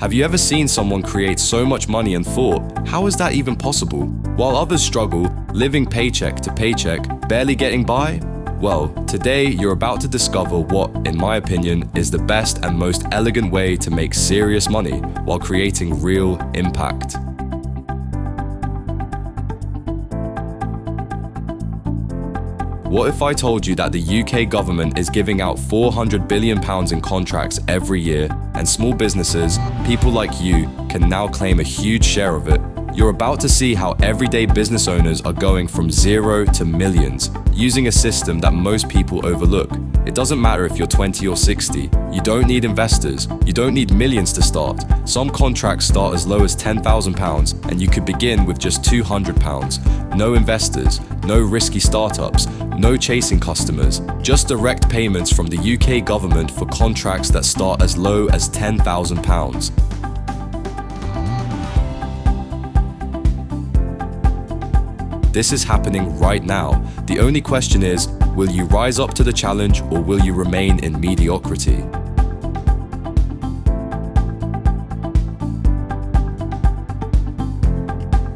Have you ever seen someone create so much money and thought, how is that even possible? While others struggle, living paycheck to paycheck, barely getting by? Well, today you're about to discover what, in my opinion, is the best and most elegant way to make serious money while creating real impact. What if I told you that the UK government is giving out £400 billion in contracts every year, and small businesses, people like you, can now claim a huge share of it? You're about to see how everyday business owners are going from zero to millions, using a system that most people overlook. It doesn't matter if you're 20 or 60. You don't need investors. You don't need millions to start. Some contracts start as low as £10,000, and you could begin with just £200. No investors, no risky startups, no chasing customers, just direct payments from the UK government for contracts that start as low as £10,000. This is happening right now. The only question is, will you rise up to the challenge or will you remain in mediocrity?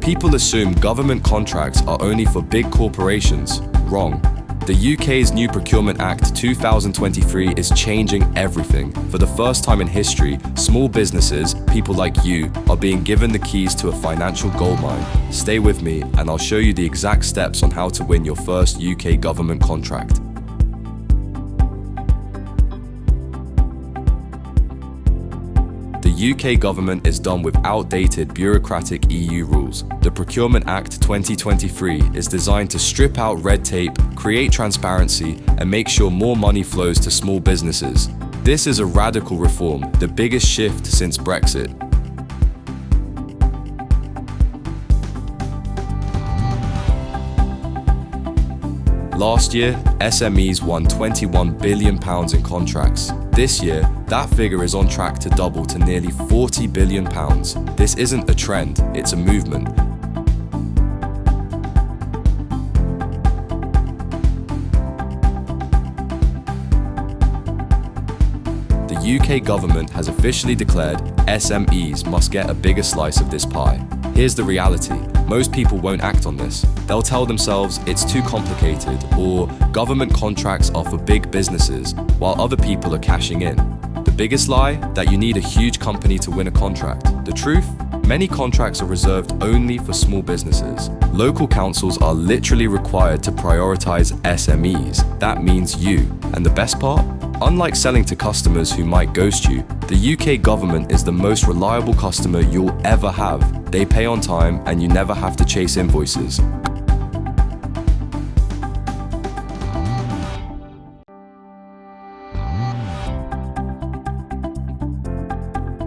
People assume government contracts are only for big corporations. Wrong. The UK's new Procurement Act 2023 is changing everything. For the first time in history, small businesses, people like you, are being given the keys to a financial goldmine. Stay with me and I'll show you the exact steps on how to win your first UK government contract. The UK government is done with outdated bureaucratic EU rules. The Procurement Act 2023 is designed to strip out red tape, create transparency, and make sure more money flows to small businesses. This is a radical reform, the biggest shift since Brexit. Last year, SMEs won £21 billion in contracts. This year, that figure is on track to double to nearly £40 billion. This isn't a trend, it's a movement. The UK government has officially declared SMEs must get a bigger slice of this pie. Here's the reality. Most people won't act on this. They'll tell themselves it's too complicated or government contracts are for big businesses while other people are cashing in. The biggest lie? That you need a huge company to win a contract. The truth? Many contracts are reserved only for small businesses. Local councils are literally required to prioritize SMEs. That means you. And the best part? Unlike selling to customers who might ghost you, the UK government is the most reliable customer you'll ever have. They pay on time and you never have to chase invoices.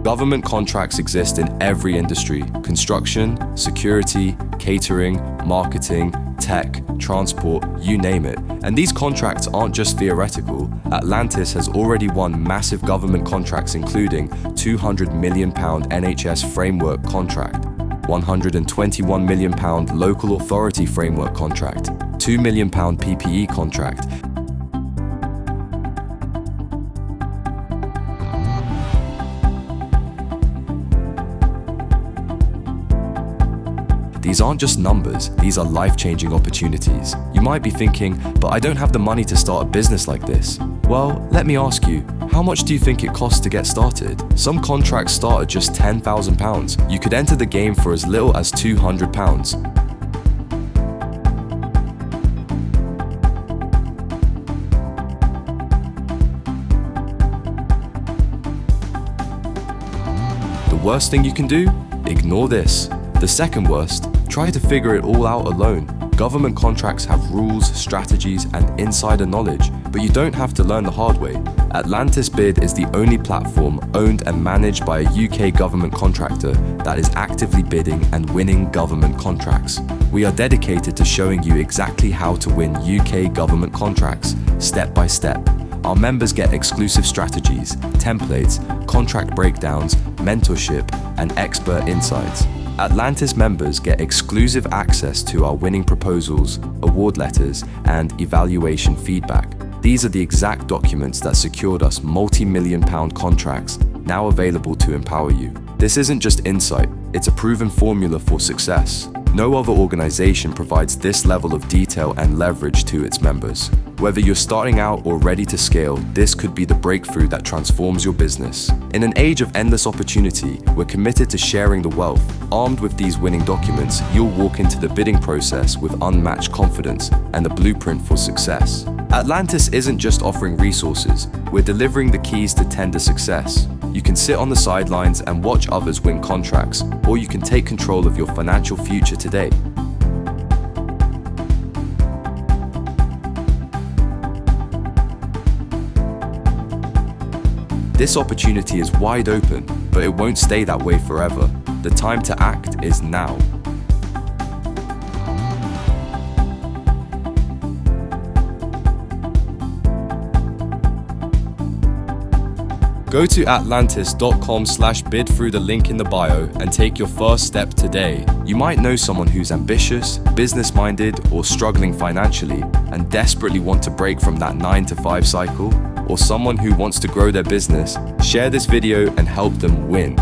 Government contracts exist in every industry: construction, security, catering, marketing, tech, transport, you name it. And these contracts aren't just theoretical. Atlantis has already won massive government contracts including £200 million NHS framework contract, £121 million local authority framework contract, £2 million PPE contract, These aren't just numbers, these are life-changing opportunities. You might be thinking, but I don't have the money to start a business like this. Well, let me ask you, how much do you think it costs to get started? Some contracts start at just £10,000. You could enter the game for as little as £200. The worst thing you can do? Ignore this. The second worst, try to figure it all out alone. Government contracts have rules, strategies, and insider knowledge, but you don't have to learn the hard way. Atlantis Bid is the only platform owned and managed by a UK government contractor that is actively bidding and winning government contracts. We are dedicated to showing you exactly how to win UK government contracts, step by step. Our members get exclusive strategies, templates, contract breakdowns, mentorship, and expert insights. Atlantis members get exclusive access to our winning proposals, award letters, and evaluation feedback. These are the exact documents that secured us multi-million-pound contracts, now available to empower you. This isn't just insight, it's a proven formula for success. No other organization provides this level of detail and leverage to its members. Whether you're starting out or ready to scale, this could be the breakthrough that transforms your business. In an age of endless opportunity, we're committed to sharing the wealth. Armed with these winning documents, you'll walk into the bidding process with unmatched confidence and the blueprint for success. Atlantis isn't just offering resources, we're delivering the keys to tender success. You can sit on the sidelines and watch others win contracts, or you can take control of your financial future today. This opportunity is wide open, but it won't stay that way forever. The time to act is now. Go to atlantis.com/bid through the link in the bio and take your first step today. You might know someone who's ambitious, business-minded, or struggling financially and desperately want to break from that 9-to-5 cycle, or someone who wants to grow their business. Share this video and help them win.